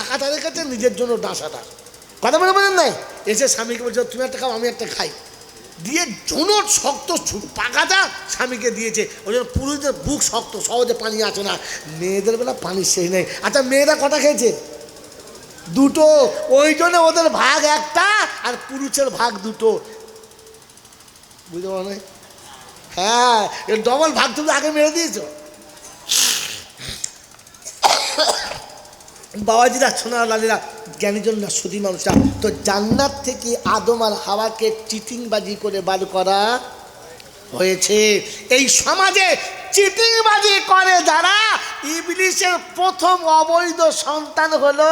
টাকাটা রেখেছে, নিজের জন্য ডাঁসাটা। কথা বলে বলেন নাই? এসে স্বামীকে বলছে তুমি একটা খাও আমি একটা খাই, দিয়ে জোনট শক্ত পাকাটা স্বামীকে দিয়েছে। ওই জন্য পুরুষদের বুক শক্ত, সহজে পানি আসে না। মেয়েদের বেলা পানি শেষ নেই। আচ্ছা মেয়েরা কটা খেয়েছে? দুটো। ওই জন্য ওদের ভাগ একটা আর পুরুষের ভাগ দুটো। বুঝতে পারো? হ্যাঁ, ডবল ভাগ তুমি আগে মেরে দিয়েছো। বাবাজিরা, সোনা লালিরা, জ্ঞানীজন না সুধী মানুষরা, তো জান্নাত থেকে আদম আর হাওয়াকে চিটিংবাজি করে বার করা হয়েছে। এই সমাজে চিটিংবাজি করে যারা, ইবলিসের প্রথম অবৈধ সন্তান হলো।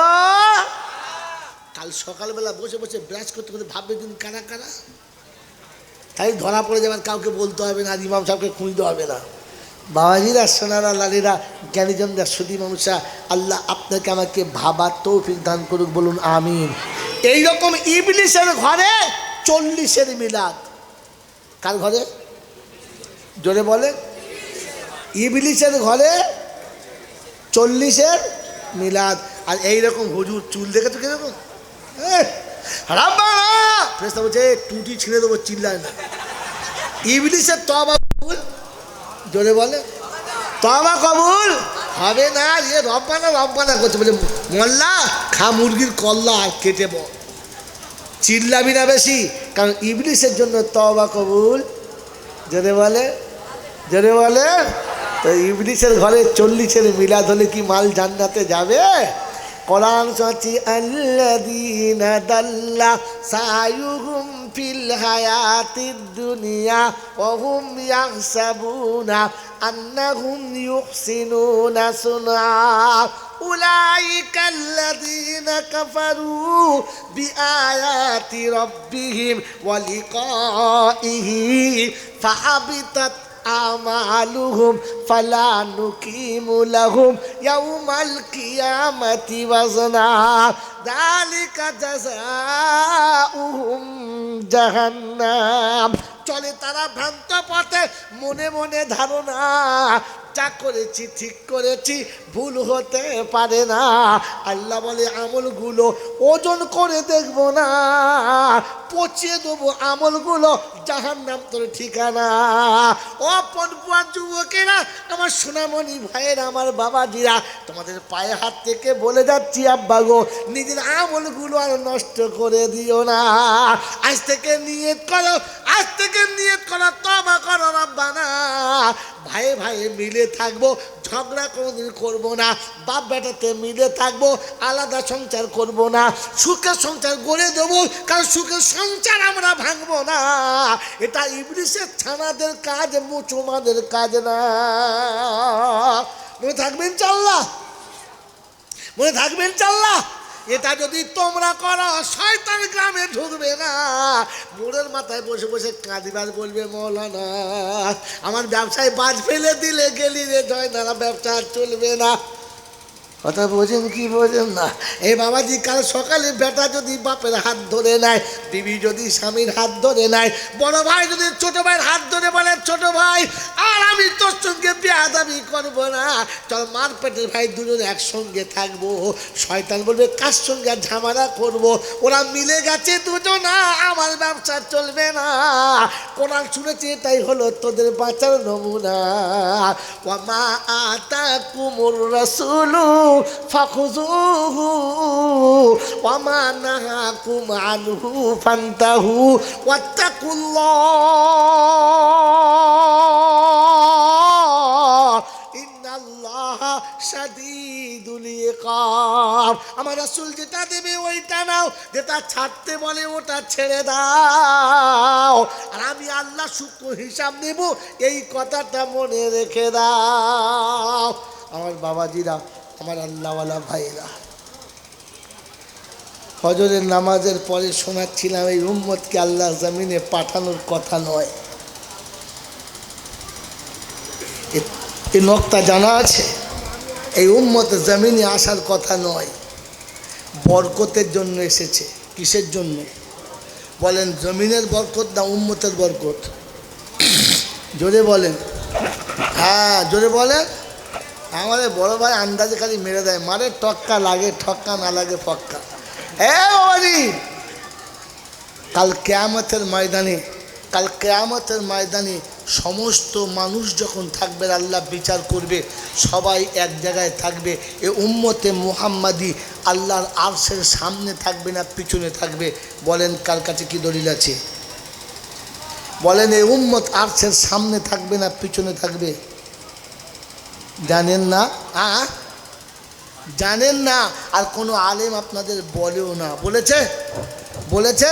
কাল সকালবেলা বসে বসে ব্রাশ করতে করতে ভাববে দিন কারা কারা, তাই ধরা পড়ে যাবেন। কাউকে বলতে হবে না, ইমাম সাহেবকে খুঁজতে হবে না। বাবাজিরা, সোনারা লালিরা, জ্ঞানীজনরা সুধী মানুষরা, আল্লাহ আপনাকে আমাকে ভাবার তৌফিক দান করুক, বলুন আমিন। এইরকম ইবলিসের ঘরে 40-এর মিলাদ। কার ঘরে? জোরে বলে। ইবলিসের ঘরে 40-এর মিলাদ। আর এইরকম হুজুর চুল দেখেছো কিরকম? ফেরেশতা বলছে টুটি ছিঁড়ে দেবো, চিল্লায় না। ইবলিসের তওবা কবুল, জোরে বলে, তওবা কবুল হবে না। এ রব্বানা রব্বানা করছে, বলে মোল্লা খা মুরগির কল্লা আর কেটে বল, চিল্লাবি না বেশি, কারণ ইবলিসের জন্য তওবা কবুল। জোরে বলে, জোরে বলে। তো ইবলিসের ঘরে 40-এর মিলাদ হলে কি মাল জান্নাতে যাবে? কোরআন সচি আল্লাযীনা দাল্লা সায়ুহুম ফিল হায়াতিদ দুনিয়া ওয়া হুম ইয়াহসাবুনা আন্নাহুম ইউহসিনুনা সুনআ উলাইকা আল্লাযীনা কাফারু বিআয়াতি রাব্বিহিম ওয়া লিকাইহি ফাহাবিতাত আমালুহুম ফালা নুকিমু লাহুম ইয়াউমাল কিয়ামাতি ওয়াজনা যালিকা জাযাউহুম জাহান্নাম। চলে তারা ভ্রান্ত পথে, মনে মনে ধারণা যা করেছি ঠিক করেছি, ভুল হতে পারে না। আল্লাহ বলে আমলগুলো ওজন করে দেখবো না, পচিয়ে দেবো আমলগুলো, জাহান্নাম তোর ঠিকানা। ও পনপুয়া যুবকেরা, আমার সোনামণি ভাইয়েরা, আমার বাবাজিরা, তোমাদের পায়ে হাত থেকে বলে যাচ্ছি আব্বা গো, নিজের আমলগুলো আর নষ্ট করে দিও না। আজ থেকে নিয়ত করো, আজ থেকে নিয়ত করো, তওবা করো রব্বানা। ভাই ভাই মিলে থাকবো, ঝগড়া কোনোদিন করবো না। বাপ বেটাতে মিলে থাকবো, আলাদা সংসার করবো না। সুখের সংসার গড়ে দেবো, কারণ সুখের সংসার আমরা ভাঙবো না। এটা ইবলিসের ছানাদের কাজ, মুসলমানদের কাজ না। মনে থাকবেন চাল্লা, মনে থাকবেন চাল্লা। এটা যদি তোমরা করো, শয়তান গ্রামে ঢুকবে না। মোড়ের মাথায় বসে বসে কাঁদিবার বলবে মৌলানা আমার ব্যবসায় বাজ ফেলে দিলে গেলি রে জয়নারা, ব্যবসা চলবে না। কথা বোঝেন কি বোঝেন না? এই বাবাজি, কাল সকালে বেটা যদি বাপের হাত ধরে নেয়, বিবি যদি স্বামীর হাত ধরে নেয়, বড় ভাই যদি ছোট ভাইয়ের হাত ধরে বলে ছোট ভাই আর আমি তোর সঙ্গে বেয়াদবি করবো না, চল মার পেটের ভাই দুজন একসঙ্গে থাকবো। শয়তান বলবে কার সঙ্গে ঝামেলা করবো, ওরা মিলে গেছে দুজনা, আমার ব্যবসা চলবে না। কোরআন শুনেছে, এটাই হলো তোদের বাঁচার নমুনা। ওয়া মা আতাকুমুর রাসূলু ফাখুযুহু ওয়া মা নাহাকুম আনহু ফান্তাহু ওয়াত্তাকুল্লাহ ইন্নাল্লাহা শাদীদুল ইকাব। আমার রাসূল যেটা দেবে ওইটা নাও, যেটা ছাড়তে বলে ওটা ছেড়ে দাও, আর আমি আল্লাহ সূক্ষ্ম হিসাব নেব, এই কথাটা মনে রেখে দাও। আমার বাবাজিরা, আমার আল্লাহওয়ালা ভাইরা, ফজরের নামাজের পরে শোনাচ্ছিলাম, এই উম্মতকে আল্লাহ জমিনে পাঠানোর কথা নয়। এই নক্তা জানা আছে, এই উম্মত জমিনে আসার কথা নয়, বরকতের জন্য এসেছে। কিসের জন্য বলেন? জমিনের বরকত না উম্মতের বরকত? জোরে বলেন, হ্যাঁ জোরে বলেন। আমাদের বড় ভাই আন্দাজে খালি মেরে দেয়, মারে টক্কা লাগে, ঠক্কা না লাগে ফক্কা। বাবাজি, কাল কিয়ামতের ময়দানে, কাল কিয়ামতের ময়দানে সমস্ত মানুষ যখন থাকবে, আল্লাহ বিচার করবে, সবাই এক জায়গায় থাকবে। এ উম্মতে মুহাম্মাদি আল্লাহর আরশের সামনে থাকবে না পিছনে থাকবে? বলেন কার কাছে কি দলিল আছে? বলেন এই উম্মত আরশের সামনে থাকবে না পিছনে থাকবে? জানেন না? জানেন না, আর কোনো আলেম আপনাদের বলেও না। বলেছে? বলেছে?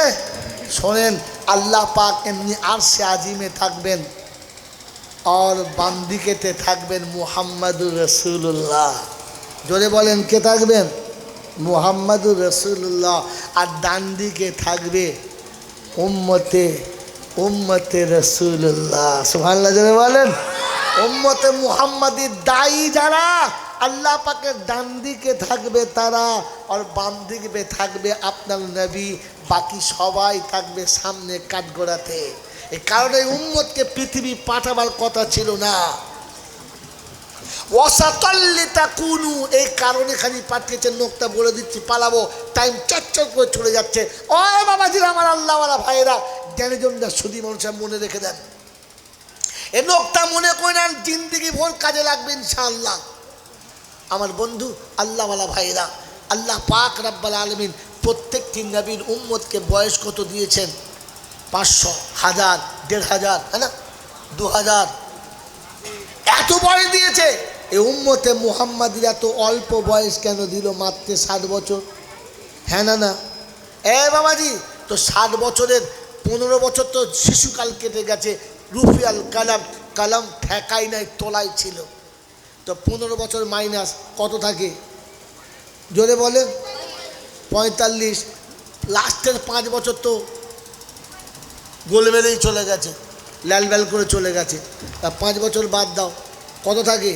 শোনেন, আল্লাহ পাক এমনি আরশে আজিমে থাকবেন, আর বাম দিকেতে থাকবেন মুহাম্মাদুর রাসূলুল্লাহ। জোরে বলেন, কে থাকবেন? মুহাম্মাদুর রাসূলুল্লাহ। আর ডান দিকে থাকবে উম্মতে রাসূলুল্লাহ। সুবহানাল্লাহ, জোরে বলেন। উম্মতে মুহাম্মাদি দায়ী যারা, আল্লাহ পাকের ডান দিকে থাকবে তারা, আর বাম দিকে থাকবে আপনার নবী, বাকি সবাই থাকবে সামনে কাঠগড়াতে। এই কারণে উম্মতকে পৃথিবী পাঠাবার কথা ছিল না। ওয়াসাতাল্লিতা কুনু, এই কারণে খালি পাঠিয়েছেন। নোকটা বলে দিচ্ছি, পালাবো, টাইম চচ্চর করে চলে যাচ্ছে। ও বাবাজিরা, আমার আল্লাহওয়ালা ভাইয়েরা, জ্ঞানীজনরা, সুধী মানুষরা মনে রেখে দেন, এ নোকটা মনে করে নেন, জিন্দিগি ভোর কাজে লাগবে ইনশাআল্লাহ। আমার বন্ধু আল্লাহওয়ালা ভাইয়েরা, আল্লাহ পাক রব্বুল আলামিন প্রত্যেকটি নবীর উম্মতকে বয়স কত দিয়েছেন? 500, 1000, 1500, হ্যাঁ না, 2000, এত বয়স দিয়েছে। এই উম্মতে মুহাম্মাদির এত অল্প বয়স কেন দিল? মাত্র 60 বছর। হ্যাঁ না? না বাবাজি, তো 60 বছরের 15 বছর তো শিশুকাল কেটে গেছে। রুফিয়াল কালাম, কালাম ঠেকাই নাই, তোলাই ছিল। তো 15 বছর মাইনাস কত থাকে? জোরে বলেন। 45। লাস্টের 5 বছর তো গোলমেলেই চলে গেছে, লালবাল করে চলে গেছে। তা 5 বছর বাদ দাও, কত থাকে?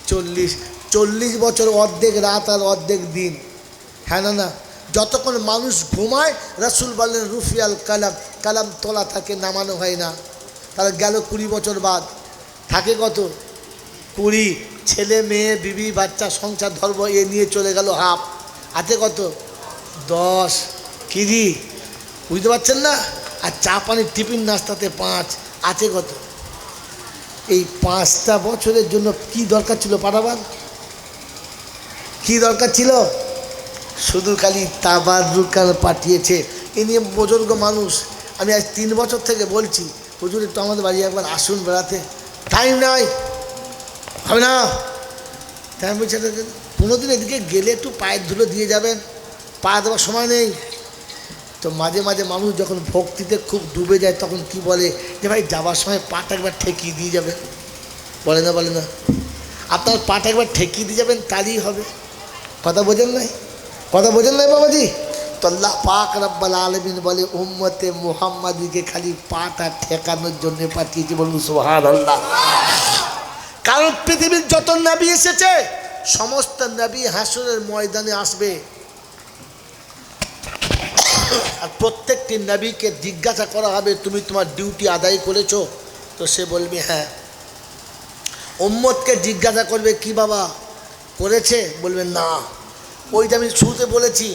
40। 40 বছর অর্ধেক রাত আর অর্ধেক দিন। হ্যাঁ না? না, যতক্ষণ মানুষ ঘুমায়, রাসূল বললেন রুফিয়াল কালাম, কালাম তোলা থাকে, নামানো হয় না। তাহলে গেল 20 বছর বাদ, থাকে কত? 20। ছেলে মেয়ে বিবি বাচ্চা সংসার ধর্ম এ নিয়ে চলে গেল হাফ, আছে কত? 10। কিরি বুঝতে পারছেন না? আর চা পানি টিফিন নাস্তাতে 5, আছে কত? এই 5টা বছরের জন্য কি দরকার ছিল পাঠাবার? কি দরকার ছিল? শুধু খালি তাবাররুকার পাঠিয়েছে। এ নিয়ে বুজুর্গ মানুষ, আমি আজ 3 বছর থেকে বলছি, হুজুর একটু আমাদের বাড়ি একবার আসুন বেড়াতে। টাইম নাই, হবে না। তাই আমি বলছি 15 দিন এদিকে গেলে একটু পায়ের ধুলো দিয়ে যাবেন, পা দেওয়ার সময় নেই। তো মাঝে মাঝে মানুষ যখন ভক্তিতে খুব ডুবে যায়, তখন কি বলে যে ভাই যাবার সময় পাটা একবার ঠেকিয়ে দিয়ে যাবেন। বলে না? বলে না? আপনার পাটা একবার ঠেকিয়ে দিয়ে যাবেন, তাহলেই হবে। কথা বোঝেন নাই? কথা বোঝেন নাই বাবাজি? তো আল্লাহ পাক রব্বুল আলামিন বলে উম্মতে মুহাম্মাদিকে খালি পাটা ঠেকানোর জন্য পাঠিয়েছি। বলুন সুবহানাল্লাহ। কারণ পৃথিবীর যত নবী এসেছে, সমস্ত নবী হাসরের ময়দানে আসবে, আর প্রত্যেকটি নবীকে জিজ্ঞাসা করা হবে তুমি তোমার ডিউটি আদায় করেছো? তো সে বলবে হ্যাঁ। উম্মতকে জিজ্ঞাসা করবে কি বাবা করেছে? বলবে না। ওইটা আমি শুরুতে বলেছি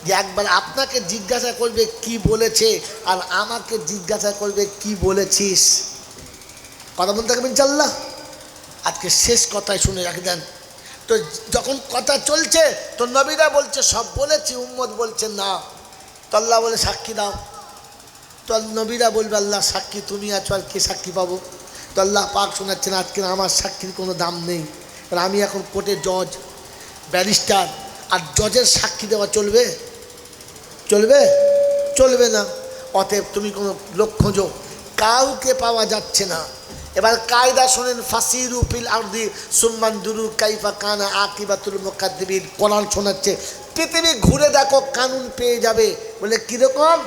যে একবার আপনাকে জিজ্ঞাসা করবে কি বলেছে, আর আমাকে জিজ্ঞাসা করবে কি বলেছিস। কথা বলতে থাকবেন ইনশাআল্লাহ। আজকে শেষ কথায় শুনে রাখি দেন। তো যখন কথা চলছে, তো নবীরা বলছে সব বলেছি, উম্মত বলছে না। তো আল্লাহ বলে সাক্ষী দাও। তো নবীরা বলবে আল্লাহ সাক্ষী তুমি আছো, আর কে সাক্ষী পাবো? তো আল্লাহ পাক শোনাচ্ছেন আজকে আমার সাক্ষীর কোনো দাম নেই, কারণ আমি এখন কোর্টে জজ, ব্যারিস্টার, আর জজের সাক্ষী দেওয়া চলবে? চলবে? চলবে না। অতএব তুমি কোনো লোক খোঁজো, কাউকে পাওয়া যাচ্ছে না। এবার কায়দা শোনেন, ফাসিরু ফিল আরদি সুম্মানজুরু কাইফা কানা আকিবাতুল মুকাদ্দিবিন। কোরআন শোনাচ্ছে পৃথিবী ঘুরে দেখো, কানুন পেয়ে যাবে। বলে কীরকম?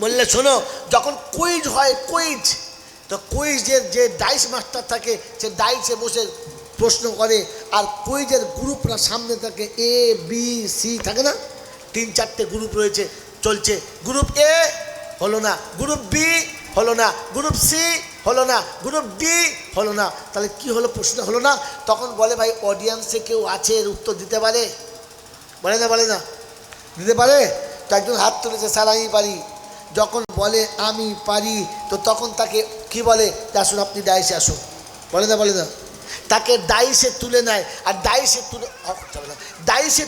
বললে শোনো, যখন কুইজ হয়, কুইজ, তো কুইজের যে ডাইস মাস্টার থাকে, সে ডাইসে বসে প্রশ্ন করে, আর কুইজের গ্রুপরা সামনে থাকে, এ বি সি থাকে না, 3-4টে গ্রুপ রয়েছে, চলছে। গ্রুপ এ হলো না, গ্রুপ বি হলো না, গ্রুপ সি হলো না, গ্রুপ ডি হলো না। তাহলে কি হলো? প্রশ্ন হলো না। তখন বলে ভাই অডিয়েন্সে কেউ আছে এর উত্তর দিতে পারে? বলে না দিতে পারে? তো একজন হাত তুলেছে, স্যার আমি পারি। যখন বলে আমি পারি, তো তখন তাকে কি বলে? আসুন আপনি ডাইসে আসুন। বলে না তাকে ডাইসে তুলে নেয়, আর ডাইসে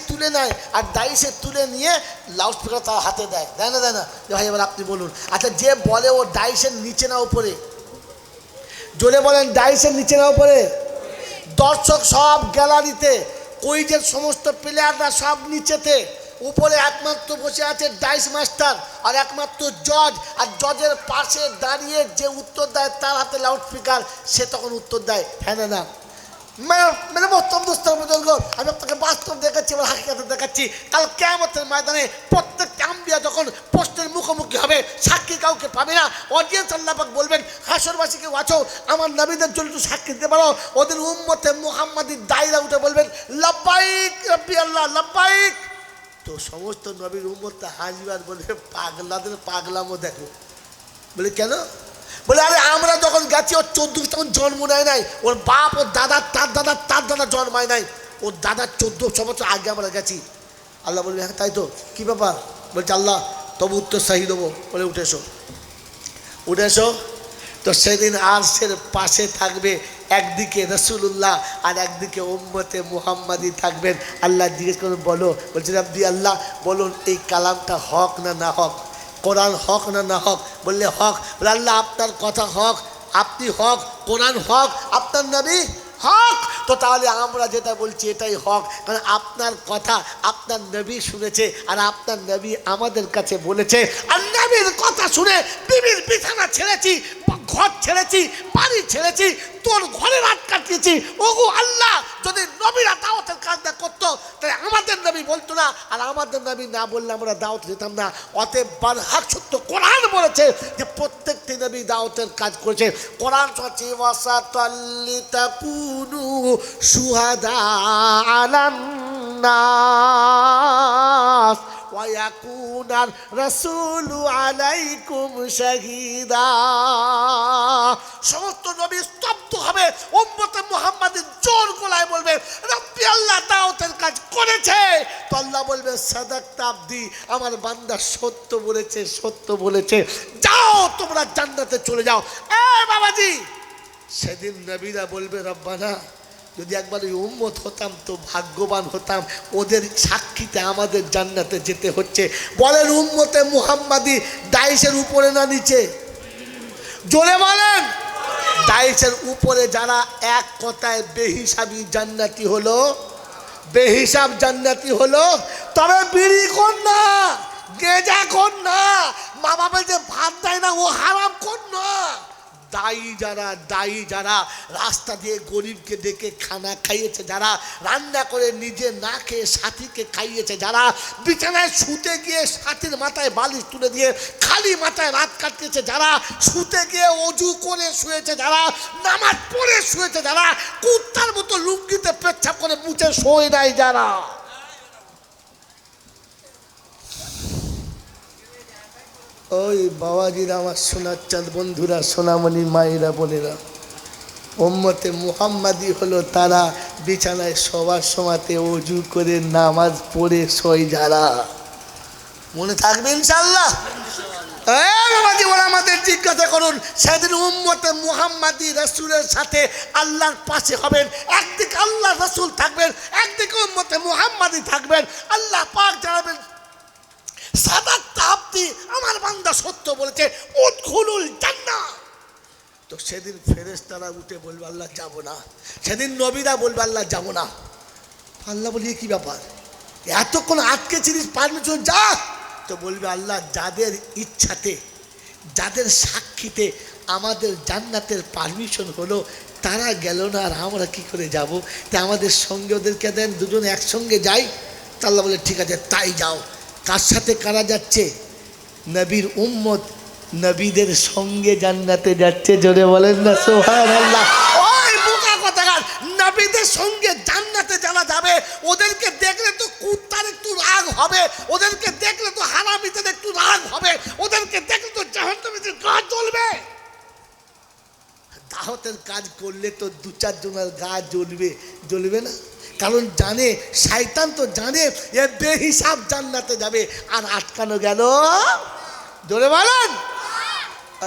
তুলে নেয়, আর ডাইসে তুলে নিয়ে লাউডস্পিকার তার হাতে দেয় না যে ভাই এবার আপনি বলুন। আচ্ছা, যে বলে ও ডাইসের নিচে না উপরে? জোরে বলেন, ডাইসের নিচে না উপরে? দর্শক সব গ্যালারিতে, কুইজের সমস্ত প্লেয়াররা সব নিচেতে, উপরে একমাত্র বসে আছে ডাইস মাস্টার আর একমাত্র জজ, আর জজের পাশে দাঁড়িয়ে যে উত্তর দেয় তার হাতে লাউডস্পিকার, সে তখন উত্তর দেয় হ্যাঁ না। মানে মোহতরম দোস্ত বুজুর্গ, আমি আপনাকে বাস্তব দেখাচ্ছি, আমার হাকিকত দেখাচ্ছি। কাল কিয়ামতের ময়দানে প্রত্যেকটা আম্বিয়া যখন প্রশ্নের মুখোমুখি হবে, সাক্ষী কাউকে পাবে না। অডিয়েন্স আল্লাহ পাক বলবেন, হাসরবাসীকে বাঁচো, আমার নবীদের জন্য একটু সাক্ষী দিতে পারো। ওদের উম্মতে মুহাম্মাদির দায়রা উঠে বলবেন লাব্বাইক রাব্বি আল্লাহ লাব্বাইক। তো সমস্ত নবীর উম্মতটা হাসিবার বলবে, পাগলাদের পাগলামো দেখো। বলে কেন? বলে আরে আমরা যখন গেছি ওর 14 তখন জন্ম নেয় নাই, ওর বাপ ওর দাদা তার দাদা জন্মায় নাই, ওর দাদার 1400 বছর আগে আমরা গেছি। আল্লাহ বলবে হ্যাঁ তাই তো, কী ব্যাপার? বলছে আল্লাহ তবু উত্তর সাহি দেবো। বলে উঠে এসো। তো সেদিন আরশের পাশে থাকবে একদিকে রাসূলুল্লাহ আর একদিকে উম্মতে মুহাম্মাদি থাকবেন। আল্লাহ জিজ্ঞেস করুন বলো, বলছে রাব্বি আল্লাহ বলুন এই কালামটা হক না হক? কোরআন হক না হক? বললে হক। বলে আল্লাহ আপনার কথা হক, আপনি হক, কোরআন হক, আপনার নবী হক। তো তাহলে আমরা যেটা বলছি এটাই হক, কারণ আপনার কথা আপনার নবী শুনেছে আর আপনার নবী আমাদের কাছে বলেছে। আর নবীর কথা শুনে বিবির বিছানা ছেড়েছি, ঘর ছেড়েছি, বাড়ি ছেড়েছি, তোর ঘরে রাত কাটিয়েছি। ওগো আল্লাহ, যদি নবীরা দাওয়াতের কাজটা করতো তাহলে আমাদের নবী বলতো না, আর আমাদের নবী না বললে আমরা দাওয়াত দিতাম না। অতএব বারহাক সত্য কোরআন বলেছে যে প্রত্যেকটি নবী দাওয়াতের কাজ করেছে। কোরআন সত্যি ওয়াসাতাল্লিতাকুনু শুহাদা আলান নাস ওয়ায়াকুনার রাসূলু আলাইকুম শাহীদা। সমস্ত নবী স্তব্ধ হবে, উম্মতে মুহাম্মাদের জোর গলায় বলবে রাব্বি আল্লাহ দাওয়াতের কাজ করেছে। তো আল্লাহ বলবে সাদাকতা আবদি, আমার বান্দা সত্য বলেছে, যাও তোমরা জান্নাতে চলে যাও। এ বাবাজি, সেদিন নবীরা বলবে রব্বানা যদি একবার ওই উম্মত হতাম তো ভাগ্যবান হতাম, ওদের সাক্ষীতে আমাদের জান্নাতে যেতে হচ্ছে। বলেন উম্মতে মুহাম্মাদি ডাইসের উপরে না নিচে? জোরে বলেন। ডাইসের উপরে যারা এক কথায় বেহিসাবি জান্নাতি হলো, বেহিসাব জান্নাতি হলো। তবে বিড়ি কর না, গেঁজা কর না, মা বাবা যে ভাত দেয় না ও হারাম কর না। দায়ী যারা রাস্তা দিয়ে গরিবকে ডেকে খানা খাইয়েছে, যারা রান্না করে নিজে না খেয়ে সাথীকে খাইয়েছে, যারা বিছানায় শুতে গিয়ে সাথীর মাথায় বালিশ তুলে দিয়ে খালি মাথায় রাত কাটিয়েছে, যারা শুতে গিয়ে অজু করে শুয়েছে, যারা নামাজ পড়ে শুয়েছে, যারা কুত্তার মতো লুঙ্গিতে পেচ্ছাপ করে মুছে শোয় নাই, যারা ওই বাবাজিরা, আমার সোনার চাঁদ বন্ধুরা, সোনামণি মায়েরা বোনেরা, উম্মতে মুহাম্মাদি হলো তারা বিছানায় শোবার সময়তে অজু করে নামাজ পড়ে শোয় যারা। মনে থাকবে ইনশাআল্লাহ? বাবাজি ওরা আমাদের জিজ্ঞাসা করুন, সেদিন উম্মতে মুহাম্মাদি রাসূলের সাথে আল্লাহর পাশে হবেন। একদিকে আল্লাহ রাসূল থাকবেন, একদিকে উম্মতে মুহাম্মাদি থাকবেন। আল্লাহ পাক জানাবেন সাদাকতা আবদি, আমার বান্দা সত্য বলেছে, উদখুলুল জান্নাহ। তো সেদিন ফেরেশতারা উঠে বলবে আল্লাহ যাব না। সেদিন নবীরা বলবে আল্লাহ যাব না। আল্লাহ বলি কি ব্যাপার, এতক্ষণ আটকে ছিলিস, পারমিশন যা। তো বলবে আল্লাহ যাদের ইচ্ছাতে, যাদের সাক্ষীতে আমাদের জান্নাতের পারমিশন হলো তারা গেল না, আর আমরা কি করে যাব? তা আমাদের সঙ্গে ওদেরকে দেন, দুজন একসঙ্গে যাই। তা আল্লাহ বলে ঠিক আছে তাই যাও। কার সাথে কারা যাচ্ছে? নবীর উম্মত নবীদের সঙ্গে জান্নাতে যাচ্ছে। জোরে বলেন না সুবহানাল্লাহ। ওই বোকা কথাকার, নবীদের সঙ্গে জান্নাতে যারা যাবে ওদেরকে দেখলে তো কুত্তার একটু রাগ হবে, ওদেরকে দেখলে তো হারামিদের একটু রাগ হবে, ওদেরকে দেখলে তো জাহান্নামীদের গা জ্বলবে। দাওয়াতের কাজ করলে তো দু চারজনের গা জ্বলবে, জ্বলবে না? কারণ জানে, শয়তান তো জানে এ বেহিসাব জান্নাতে যাবে, আর আটকানো গেল। জোরে বলেন।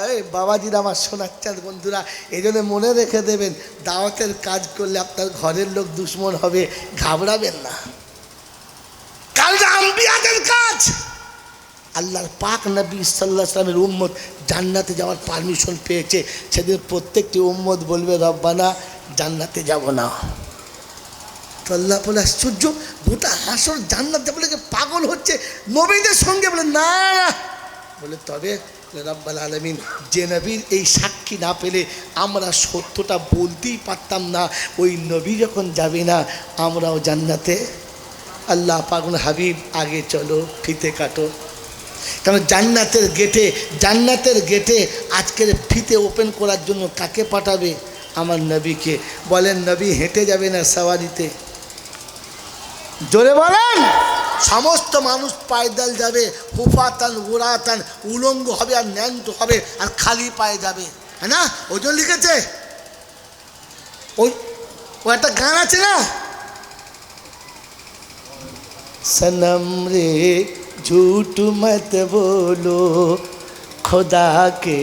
এই বাবাজিরা আমার শোনাচ্ছেন বন্ধুরা, এই জন্য মনে রেখে দেবেন, দাওয়াতের কাজ করলে আপনার ঘরের লোক দুশ্মন হবে, ঘাবড়াবেন না। কারণ আম্বিয়াদের কাজ, আল্লাহর পাক নবী সাল্লাল্লাহু আলাইহি ওয়াসাল্লামের উম্মত জান্নাতে যাওয়ার পারমিশন পেয়েছে, সেদিন প্রত্যেকটি উম্মত বলবে রব্বানা জান্নাতে যাব না। তো আল্লাহ বলে আশ্চর্য, গোটা হাসর জান্নাত যাবে বলে পাগল হচ্ছে, নবীদের সঙ্গে বলে না না, বলে তবে রব্বুল আলামিন যে নবীর এই সাক্ষী না পেলে আমরা সত্যটা বলতেই পারতাম না, ওই নবী যখন যাবে না আমরাও জান্নাতে। আল্লাহ পাগল হাবিব আগে চলো, ফিতে কাটো। কারণ জান্নাতের গেটে আজকের ফিতে ওপেন করার জন্য কাকে পাঠাবে? আমার নবীকে। বলেন নবী হেঁটে যাবে না সাওয়ারিতে? জোরে বলেন। সমস্ত মানুষ পায়দাল যাবে, হুফাতান উরাতান, উলঙ্গ হবে আর ন্যান্ত হবে আর খালি পায়ে যাবে, হ্যাঁ না? ওই জন্য লিখেছে, ওই একটা গান আছে না, সনম রে झूठ मत बोलो खुदा के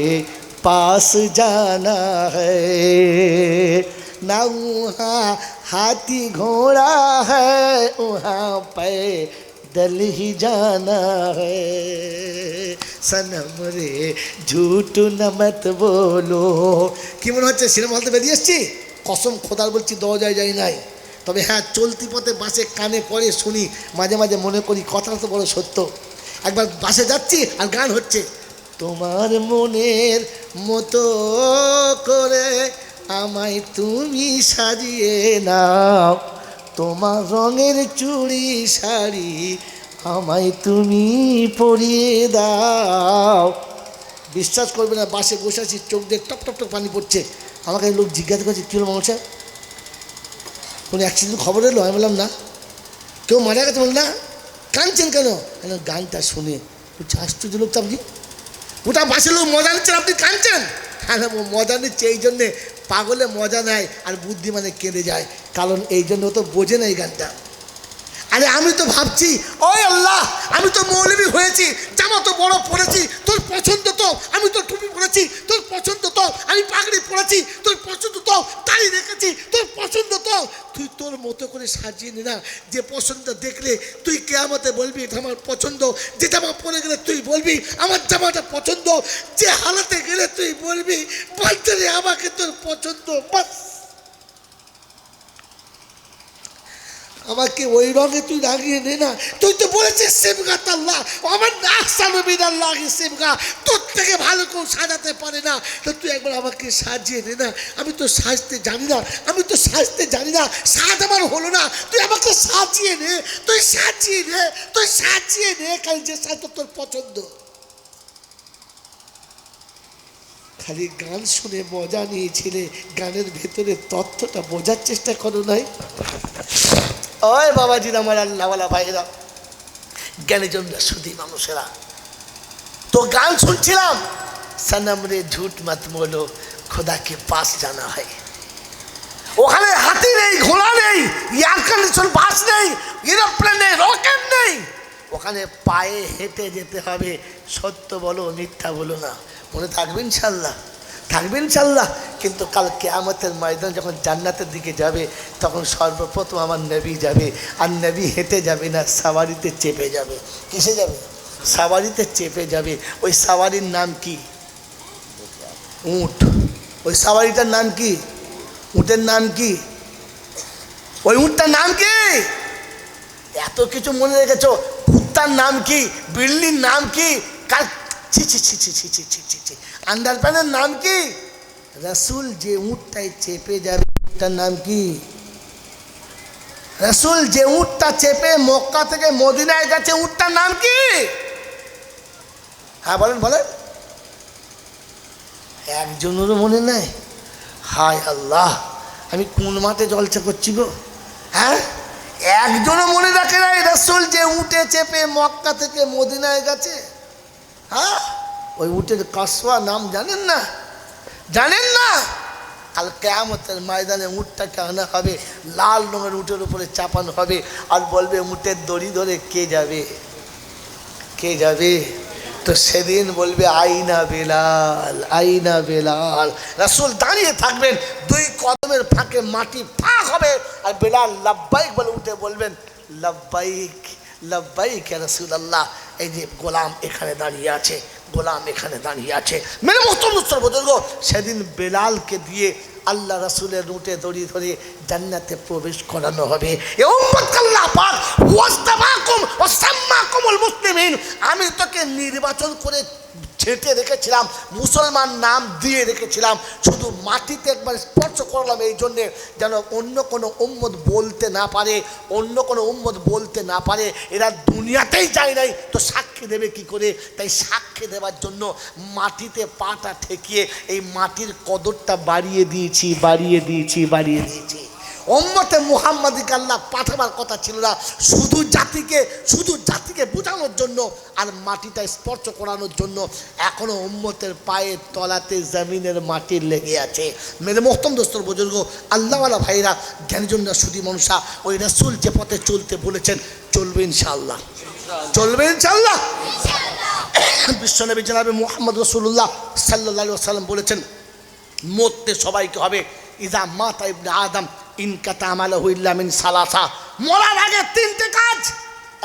पास जाना है, ना वहाँ हाथी घोड़ा है वहाँ पैदल ही जाना है, सनम रे झूठ न मत बोलो। কি মনে হচ্ছে সিনেমা হলতে বেরিয়ে এসছি? কসম খোদার বলছি দরজায় যাই নাই, তবে হ্যাঁ চলতি পথে বাসে কানে পড়ে শুনি, মাঝে মাঝে মনে করি কথাটা তো বড় সত্য। একবার বাসে যাচ্ছি আর গান হচ্ছে, তোমার মনের মতো করে আমায় তুমি সাজিয়ে নাও, তোমার রঙের চুড়ি শাড়ি আমায় তুমি পরিয়ে দাও। বিশ্বাস করবে না, বাসে বসে আছি, চোখ দিয়ে টপ টপ টপ পানি পড়ছে। আমাকে লোক জিজ্ঞাসা করছে কী হলো মানুষ, কোনো অ্যাক্সিডেন্ট খবর এলো? আমি বললাম না। কেউ মারা গেছে? বল না। কাঁদছেন কেন? গানটা শুনে। বলছে আশ্চর্য লোক তো আপনি, ওটা বাসে লোক মজা নিচ্ছেন, আপনি কাঁদছেন? হ্যাঁ মজা নিচ্ছে এই জন্যে, পাগলে মজা নেয় আর বুদ্ধিমানে কেঁদে যায়, কারণ এই জন্য তো বোঝে না এই গানটা। আরে আমি তো ভাবছি ওই আল্লাহ, আমি তো মৌলবি হয়েছি, জামা তো বড় পরেছি, তোর পছন্দ তো, আমি তো টুপি পরেছি, তোর পছন্দ তো, আমি পাগড়ি পরেছি, তোর পছন্দ তো, তাই রেখেছি, তোর পছন্দ তো, তুই তোর মতো করে সাজিয়ে নে না। যে পছন্দ দেখলে তুই কিয়ামতে বলবি এটা আমার পছন্দ, যে জামা পরে গেলে তুই বলবি আমার জামাটা পছন্দ, যে হালাতে গেলে তুই বলবি বলতে রে আমাকে তোর পছন্দ। বাস, আমাকে ওই রঙে তুই রাগিয়ে নে না। তুই তো বলেছিস সিবগাত আল্লাহ, আমার আহসানু মিনাল্লাহি সিবগা, তোর থেকে ভালো কেউ সাজাতে পারে না, তো তুই একবার আমাকে সাজিয়ে নে না। আমি তো সাজতে জানি না, আমি তো সাজতে জানি না, সাজ আমার হলো না, তুই আমাকে সাজিয়ে নে, তুই সাজিয়ে নে, তুই সাজিয়ে নে, কারণ যে সাজ তোর পছন্দ। খালি গান শুনে মজা নিয়েছিলে, গানের ভেতরে তথ্যটা বোঝার চেষ্টা করো নাই? ওই বাবাজি আমার আল্লাহওয়ালা ভাইরা, জ্ঞানীজনরা শুধু মানুষেরা, তো গান শুনছিলাম, সনম রে ঝুট মত বলো খোদা কে পাস জানা হয়। ওখানে হাতি নেই, ঘোড়া নেই, এয়ার কন্ডিশন বাস নেই, এরোপ্লেন নেই, রকেট নেই, ওখানে পায়ে হেঁটে যেতে হবে। সত্য বলো মিথ্যা বলো না, মনে থাকবে ইনশাল্লাহ, থাকবে ইনশাল্লাহ। কিন্তু কাল কিয়ামতের ময়দান যখন জান্নাতের দিকে যাবে, তখন সর্বপ্রথম আমার নবী যাবে, আর নবী হেঁটে যাবে না, সাওয়ারিতে চেপে যাবে। কিসে যাবে? সাওয়ারিতে চেপে যাবে। ওই সাওয়ারির নাম কি? উট। ওই সাওয়ারিটার নাম কি? উটের নাম কি? ওই উটটার নাম কি? এত কিছু মনে রেখেছো। কুত্তার নাম কি? বিল্লির নাম কি? কার ছি ছি ছি ছি ছি ছি ছি ছি ছি আন্ডারপ্যানের নাম কি? রসুল যে উটটাই চেপে যাবে, উটটার নাম কি? রসুল যে উটটা চেপে মক্কা থেকে মদিনায় গেছে, উটটার নাম কি? হ্যাঁ বলেন বলেন। একজনেরও মনে নাই? হায় আল্লাহ, আমি কোন মাঠে জলসা করছি গো? হ্যাঁ, একজনও মনে রাখে নাই রসুল যে উটে চেপে মক্কা থেকে মদিনায় গেছে। হ্যাঁ, ওই উটের কাসওয়া নাম জানেন না? জানেন না? কাল কিয়ামতের ময়দানে উটটাকে আনা হবে, লাল রঙের উটের উপরে চাপানো হবে, আর বলবে উটের দড়ি ধরে কে যাবে, কে যাবে? তো সেদিন বলবে আইনা বেলাল, আইনা বেলাল। রাসূল দাঁড়িয়ে থাকবেন, দুই কদমের ফাঁকে মাটি ফাঁক হবে, আর বেলাল লাব্বাইক বলে উঠে বলবেন লাব্বাইক লাব্বাইক ইয়া রাসূলুল্লাহ। এই যে গোলাম এখানে দাঁড়িয়ে আছে, গোলাম এখানে দাঁড়িয়ে আছে। মেরে মুহতরম বুজুর্গ, সেদিন বেলালকে দিয়ে আল্লাহ রাসূলের রুটে দড়ি ধরে জান্নাতে প্রবেশ করানো হবে। এ উম্মত আল্লাহ পাক ওয়াস্তাবাকুম ওয়াসাম্মাকুমুল মুসলিমিন, আমি তোকে নির্বাচন করে ছেটে রেখেছিলাম, মুসলমান নাম দিয়ে রেখেছিলাম, শুধু মাটিতে একবার স্পর্শ করলাম এই জন্যে যেন অন্য কোনো উম্মত বলতে না পারে, অন্য কোনো উম্মত বলতে না পারে এরা দুনিয়াতেই যায় নাই, তো সাক্ষী দেবে কি করে? তাই সাক্ষী দেওয়ার জন্য মাটিতে পাটা ঠেকিয়ে এই মাটির কদরটা বাড়িয়ে দিয়েছি, বাড়িয়ে দিয়েছি, বাড়িয়ে দিয়েছি। উম্মতে মুহাম্মাদিকে আল্লাহ পাঠাবার কথা ছিল না, শুধু জাতিকে বোঝানোর জন্য আর মাটিটা স্পর্শ করানোর জন্য। এখনো উম্মতের পায়ের তলাতে জমিনের মাটি লেগে আছে। মেরে মোহতরম দোস্তর বুজুর্গ, আল্লাহওয়ালা ভাইরা, জ্ঞানীজনরা, সুধী মানুষা, ওই রাসূল যে পথে চলতে বলেছেন চলবে ইনশাআল্লাহ, চলবে ইনশাআল্লাহ। বিশ্বনবী জনাবে মুহাম্মদ রাসূলুল্লাহ সাল্লাল্লাহু আলাইহি ওয়াসাল্লাম বলেছেন মরতে সবাইকে হবে। ইজা মাতা ইবনে আদম ইনকাতা আমালহু ইল্লা মিন সালাসা, মরার আগে তিনটে কাজ।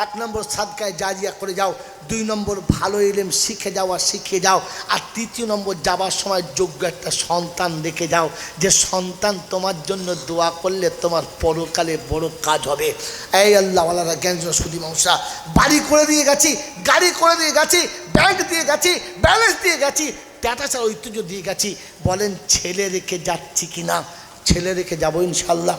1 নম্বর সাদকায়ে জারিয়া করে যাও, 2 নম্বর ভালো ইলম শিখে যাও আর শিখিয়ে যাও, আর 3 নম্বর যাবার সময় যোগ্য একটা সন্তান রেখে যাও, যে সন্তান তোমার জন্য দোয়া করলে তোমার পরকালে বড় কাজ হবে। এই আল্লাহওয়ালারা, জ্ঞানজন, সুধী মানুষরা, বাড়ি করে দিয়ে গেছি, গাড়ি করে দিয়ে গেছি, ব্যাংক দিয়ে গেছি, ব্যালেন্স দিয়ে গেছি, টাটা ঐতিহ্য দিয়ে গেছি, বলেন ছেলে রেখে যাচ্ছি কিনা? ছেলে রেখে যাবো ইনশাল্লাহ।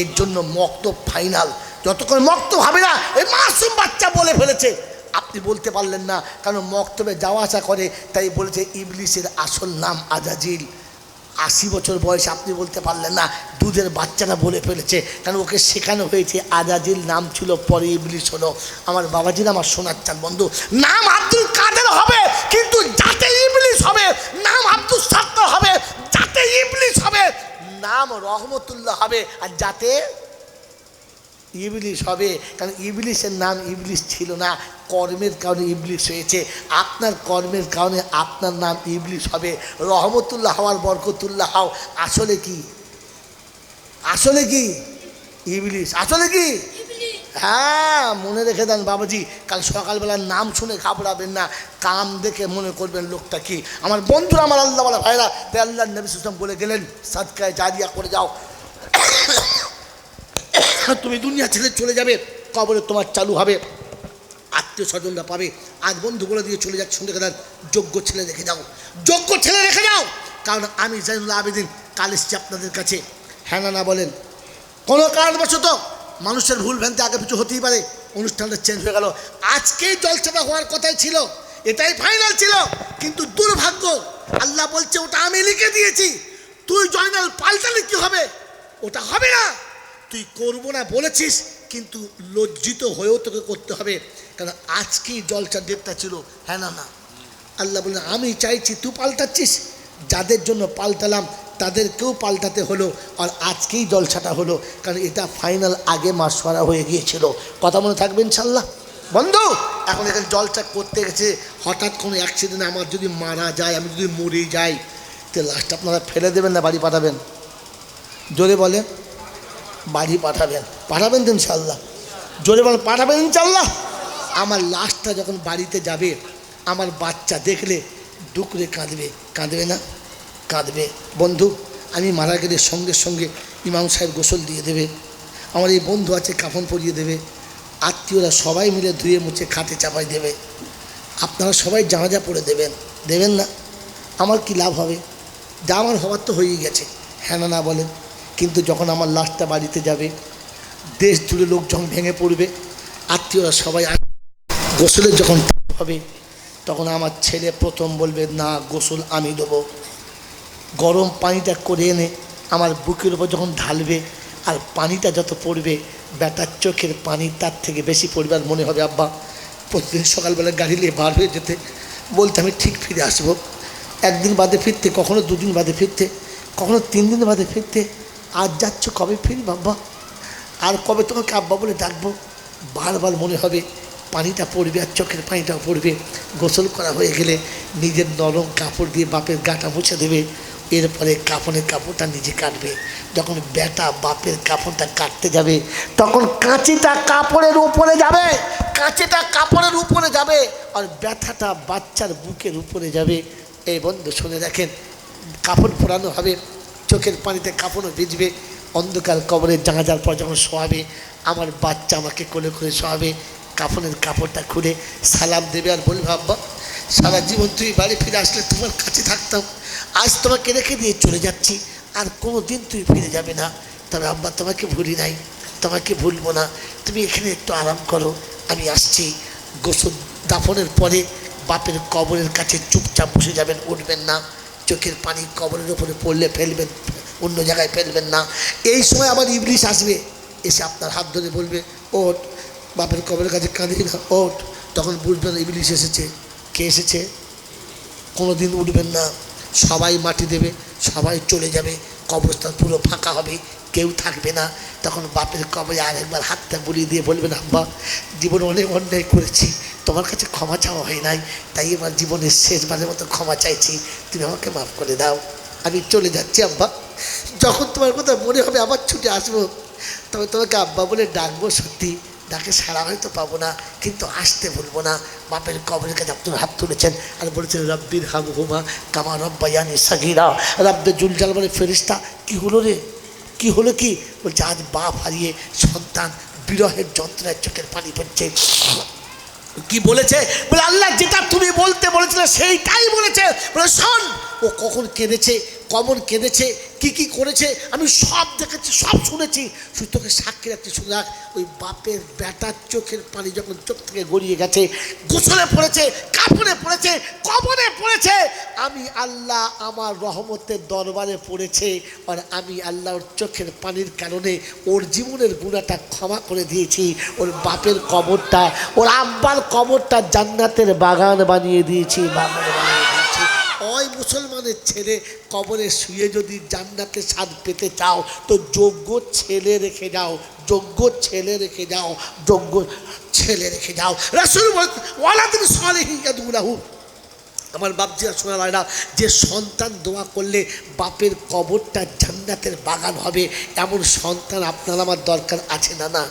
এর জন্য মক্তব ফাইনাল, যতক্ষণ মক্তব হবে না, এই মাসুম বাচ্চা বলে ফেলেছে, আপনি বলতে পারলেন না, কারণ মক্তবে যাওয়া আসা করে, তাই বলেছে ইবলিসের আসল নাম আজাজিল। 80 বছর বয়সে আপনি বলতে পারলেন না, দুধের বাচ্চারা বলে ফেলেছে, কারণ ওকে শেখানো হয়েছে আজাজিল নাম ছিল, পরে ইবলিস হলো। আমার বাবাজিরা, আমার শোনার চান বন্ধু, নাম আব্দুল কাদের হবে, কিন্তু যাতে ইবলিস হবে, নাম আব্দুল সাত্তার হবে যাতে ইবলিস হবে, নাম রহমতুল্লাহ হবে আর যাতে ইবলিস হবে, কারণ ইবলিসের নাম ইবলিস ছিল না, কর্মের কারণে ইবলিস হয়েছে। আপনার কর্মের কারণে আপনার নাম ইবলিস হবে। রহমতুল্লাহ হওয়ার বরকতুল্লাহ হও, আসলে কি? আসলে কি? ইবলিস। আসলে কি? হ্যাঁ, মনে রেখে দেন বাবাজি, কাল সকালবেলার নাম শুনে ঘাবড়াবেন না, কাম দেখে মনে করবেন লোকটা কি। আমার বন্ধুরা, আমার আল্লাহওয়ালা ভাইরা, তাই আল্লাহ নবী সাল্লাল্লাহু আলাইহি ওয়াসাল্লাম বলে গেলেন সাদকায়ে জারিয়া করে যাও। তুমি দুনিয়া ছেড়ে চলে যাবে, কবরে তোমার চালু হবে, আত্মীয় স্বজনরা পাবে। আজ বন্ধু বলে দিয়ে চলে যাচ্ছে, শুনে গেলেন যোগ্য ছেলে রেখে যাও, যোগ্য ছেলে রেখে যাও, কারণ আমি জাইনুল আবেদিন কাল এসছি আপনাদের কাছে। হ্যাঁ না বলেন? কোনো কারণবশত মানুষের ভুল ভ্রান্তি আগে পিছু হতেই পারে, অনুষ্ঠানটা চেঞ্জ হয়ে গেল। আজকেই জলসাটা হওয়ার কথাই ছিল, এটাই ফাইনাল ছিল, কিন্তু দুর্ভাগ্য, আল্লাহ বলছে ওটা আমি লিখে দিয়েছি, তুই জয়নাল পাল্টালে কি হবে? ওটা হবে না। তুই করবো না বলেছিস, কিন্তু লজ্জিত হয়েও তোকে করতে হবে, কারণ আজকেই জলসার ডেটটা ছিল। হ্যাঁ না আল্লাহ বললেন আমি চাইছি, তুই পাল্টাচ্ছিস, যাদের জন্য পাল্টালাম তাদেরকেও পাল্টাতে হলো, আর আজকেই জলসাটা হলো, কারণ এটা ফাইনাল আগে মাসওয়ারা হয়ে গিয়েছিল। কথা মনে থাকবে ইনশাল্লাহ বন্ধু। এখন এখানে জলসা করতে গেছে, হঠাৎ কোনো অ্যাক্সিডেন্টে আমার যদি মারা যায়, আমি যদি মরে যাই, তো লাস্ট আপনারা ফেলে দেবেন না বাড়ি পাঠাবেন? জোরে বলে, বাড়ি পাঠাবেন? পাঠাবেন তো ইনশাল্লাহ? জোরে বলেন, পাঠাবেন ইনশাল্লাহ? আমার লাশটা যখন বাড়িতে যাবে, আমার বাচ্চা দেখলে ডুকরে কাঁদবে, কাঁদবে না? কাঁদবে। বন্ধু, আমি মারা গেলে সঙ্গে সঙ্গে ইমাম সাহেব গোসল দিয়ে দেবে, আমার এই বন্ধু আছে কাফন পরিয়ে দেবে, আত্মীয়রা সবাই মিলে ধুয়ে মুছে খাটে চাপাই দেবে, আপনারা সবাই জানাজা পড়ে দেবেন, দেবেন না? আমার কি লাভ হবে? যা আমার হওয়ার তো হয়েই গেছে। হ্যাঁ না বলেন? কিন্তু যখন আমার লাশটা বাড়িতে যাবে, দেশ জুড়ে লোক যখন ভেঙে পড়বে, আত্মীয়রা সবাই গোসলের যখন হবে, তখন আমার ছেলে প্রথম বলবে না, গোসল আমি দেবো। গরম পানিটা করে এনে আমার বুকের উপর যখন ঢালবে, আর পানিটা যত পড়বে, বেটার চোখের পানি তার থেকে বেশি পড়বে, আর মনে হবে আব্বা প্রতিদিন সকালবেলা গাড়ি নিয়ে বার হয়ে যেতে, বলতে আমি ঠিক ফিরে আসবো, একদিন বাদে ফিরতে, কখনো 2 দিন বাদে ফিরতে, কখনো 3 দিন বাদে ফিরতে, আজ যাচ্ছ কবে ফিরি বাবা, আর কবে তোমাকে আব্বা বলে ডাকবো। বারবার মনে হবে পানিটা পড়বে আর চোখের পানিটাও পড়বে। গোসল করা হয়ে গেলে নিজের নরম কাপড় দিয়ে বাপের গাটা মুছে দেবে, এরপরে কাফনের কাপড়টা নিজে কাটবে। যখন বেটা বাপের কাপড়টা কাটতে যাবে তখন কাঁচিটা কাপড়ের উপরে যাবে, কাঁচিটা কাপড়ের উপরে যাবে আর ব্যথাটা বাচ্চার বুকের উপরে যাবে। এই বন্ধু শুনে দেখেন, কাপড় পরানো হবে, চোখের পানিতে কাপড়ও ভিজবে, অন্ধকার কবরে জানাজার পর যখন শোয়াবে আমার বাচ্চা আমাকে কোলে করে শোয়াবে, কাফনের কাপড়টা খুলে সালাম দেবে আর বলবে আব্বা সারা জীবন তুই বাড়ি ফিরে আসলে তোমার কাছে থাকতাম, আজ তোমাকে রেখে দিয়ে চলে যাচ্ছি, আর কোনো দিন তুই ফিরে যাবে না। তবে আব্বা তোমাকে ভুলি নাই, তোমাকে ভুলবো না, তুমি এখানে একটু আরাম করো, আমি আসছি। গোসল দাফনের পরে বাপের কবরের কাছে চুপচাপ বসে যাবেন, উঠবেন না, চোখের পানি কবরের উপরে পড়লে ফেলবেন, অন্য জায়গায় ফেলবেন না। এই সময় আবার ইবলিশ আসবে, এসে আপনার হাত ধরে বলবে ওঠ, বাপের কবরের কাছে কাঁদি না, ওঠ। তখন বুঝবেন ইবলিশ এসেছে। কে এসেছে? কোনো দিন উঠবেন না, সবাই মাটি দেবে, সবাই চলে যাবে, কবরস্থান পুরো ফাঁকা হবে, কেউ থাকবে না। তখন বাপের কবরে আরেকবার হাতটা বুলিয়ে দিয়ে বলবেন আব্বা জীবনে অনেক অন্যায় করেছি, তোমার কাছে ক্ষমা চাওয়া হয় নাই, তাই এবার জীবনের শেষবারের মতো ক্ষমা চাইছি, তুমি আমাকে মাফ করে দাও, আমি চলে যাচ্ছি আব্বা। যখন তোমার কথা মনে হবে আবার ছুটে আসবো, তবে তোমাকে আব্বা বলে ডাকবো, সত্যি ডাকে সারা হয়তো পাবো না, কিন্তু আসতে বলবো না। বাপের কবরের কাছে আপনার হাত তুলেছেন আর বলেছেন রব্বির হামহুমা কামা রব্বায়ানি সাগীরা। রব্বে জুলজাল বলে ফেরেশতা কি হলো রে, কি হলো? কি বলছে আজ বাপ হারিয়ে সন্তান বিরহের যন্ত্রণায় চোখের পানি পড়ছে। কি বলেছে? বলে আল্লাহ যেটা তুমি বলতে বলেছিলে সেইটাই বলেছে। বলে শোন, ও কখন কেঁদেছে, কমন কেঁদেছে, কি কি করেছে আমি সব দেখেছি, সব শুনেছি, শুধু তোকে সাক্ষী রাখতে শুনে রাখ। ওই বাপের বেটার চোখের পানি যখন চোখ থেকে গড়িয়ে গেছে, গোসলে পড়েছে, কাপড়ে পড়েছে, কবরে পড়েছে, আমি আল্লাহ আমার রহমতের দরবারে পড়েছে, আর আমি আল্লাহর চোখের পানির কারণে ওর জীবনের গুণাটা ক্ষমা করে দিয়েছি। ওর বাপের কবরটা, ওর আব্বার কবরটা জান্নাতের বাগান বানিয়ে দিয়েছি, বাগান বানিয়ে দিয়েছি। ওই মুসলমানের ছেলে কবরে শুয়ে যদি জান্নাতের স্বাদ পেতে চাও তো যোগ্য ছেলে রেখে যাও, যোগ্য ছেলে রেখে যাও, যোগ্য ছেলে রেখে যাও। রাসূল বলেন ওয়ালাদুন সালিহিন ইয়াদউলাহু, আমার বাপজিরা শোনা হয় না, যে সন্তান দোয়া করলে বাপের কবরটা জান্নাতের বাগান হবে, এমন সন্তান আপনার আমার দরকার আছে না? না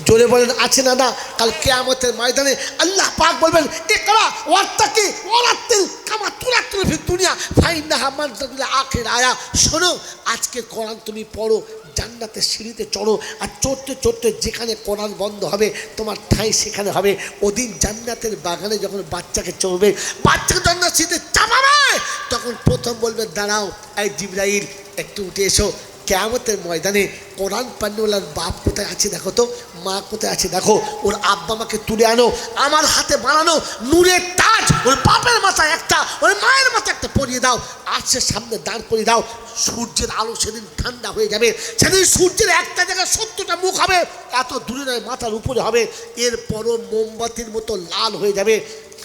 জোরে বলেন আছে না? না। কাল কিয়ামতের ময়দানে আল্লাহ পাক বলবেন ইকরা ওয়াত্তাকি ওয়ারাত্তিল কামা তুরাতুল ফি দুনিয়া ফাইন্নাহা মানজিলুল আখির আয়া। শোনো, আজকে কোরআন তুমি পড়ো, জান্নাতের সিঁড়িতে চড়ো, আর চড়তে চড়তে যেখানে কোরআন বন্ধ হবে তোমার ঠাঁই সেখানে হবে। ওদিন জান্নাতের বাগানে যখন বাচ্চাকে চড়বে, বাচ্চাকে জান্নাতের সিঁড়িতে চাপাবে, তখন প্রথম বলবে দাঁড়াও, এই জিবরাইল একটু উঠে এসো। কিয়ামতের ময়দানে কোরআন পান্নওয়ালার বাপ কোথায় আছে দেখো তো, মা কোথায় আছে দেখো, ওর আব্বা মাকে তুলে আনো, আমার হাতে বানানো নূরের তাজ ওর বাপের মাথায় একটা, ওর মায়ের মাথায় একটা পরিয়ে দাও, আর সে সামনে দাঁড় করিয়ে দাও। সূর্যের আলো সেদিন ঠান্ডা হয়ে যাবে, সেদিন সূর্যের একটা জায়গায় 70টা মুখ হবে, এত দূরে নয়, মাথার উপরে হবে, এরপরও মোমবাতির মতো লাল হয়ে যাবে।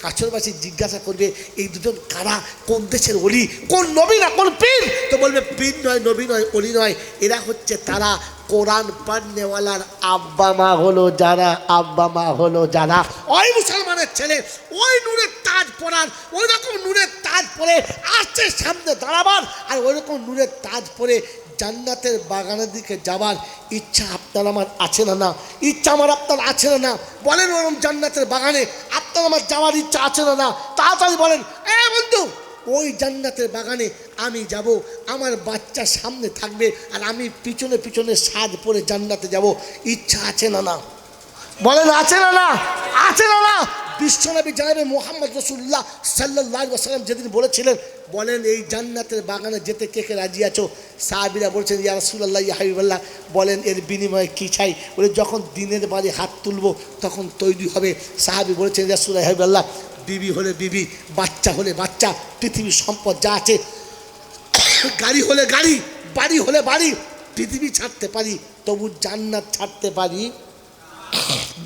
কাছরবাসী জিজ্ঞাসা করবে এই দুজন কারা, কোন দেশের অলি, কোন নবী না কোন পীর? তো বলবে পীর নয়, নবী নয়, অলি নয়, এরা হচ্ছে তারা কোরআন পান্নেওয়ালার আব্বা মা হলো যারা, আব্বা মা হলো যারা। ওই মুসলমানের ছেলে ওই নূরের তাজ পরার, ওই রকম নূরের তাজ পরে আসছে সামনে দাঁড়াবার, আর ওই রকম নূরের তাজ পরে জান্নাতের বাগানের দিকে যাবার ইচ্ছা আপনার আমার আছে না? না। ইচ্ছা আমার আপনার আছে না? না। বলেন ওরকম জান্নাতের বাগানে আপনার আমার যাওয়ার ইচ্ছা আছে না? না। তাড়াতাড়ি বলেন এ বন্ধু, ওই জান্নাতের বাগানে আমি যাব, আমার বাচ্চা সামনে থাকবে আর আমি পিছনে পিছনে সাজ পরে জান্নাতে যাব, ইচ্ছা আছে না? না। বলেন আছে না? না। আছে না? না। বিশ্বনবী জনাবে মুহাম্মদ রাসূলুল্লাহ সাল্লাল্লাহু আলাইহি ওয়াসাল্লাম যেদিন বলেছিলেন, বলেন এই জান্নাতের বাগানে যেতে কে কে রাজি আছো? সাহাবীরা বলছেন ইয়া রাসূলুল্লাহ ইয়া হাবিবাল্লাহ, বলেন এর বিনিময়ে কী চাই? বলে যখন দিনের বাড়ি হাত তুলবো তখন তৈরি হবে। সাহাবী বলেছেন ইয়া রাসূলুল্লাহ ইয়া হাবিবাল্লাহ, বিবি হলে বিবি, বাচ্চা হলে বাচ্চা, পৃথিবীর সম্পদ যা আছে, গাড়ি হলে গাড়ি, বাড়ি হলে বাড়ি, পৃথিবী ছাড়তে পারি তবু জান্নাত ছাড়তে পারি,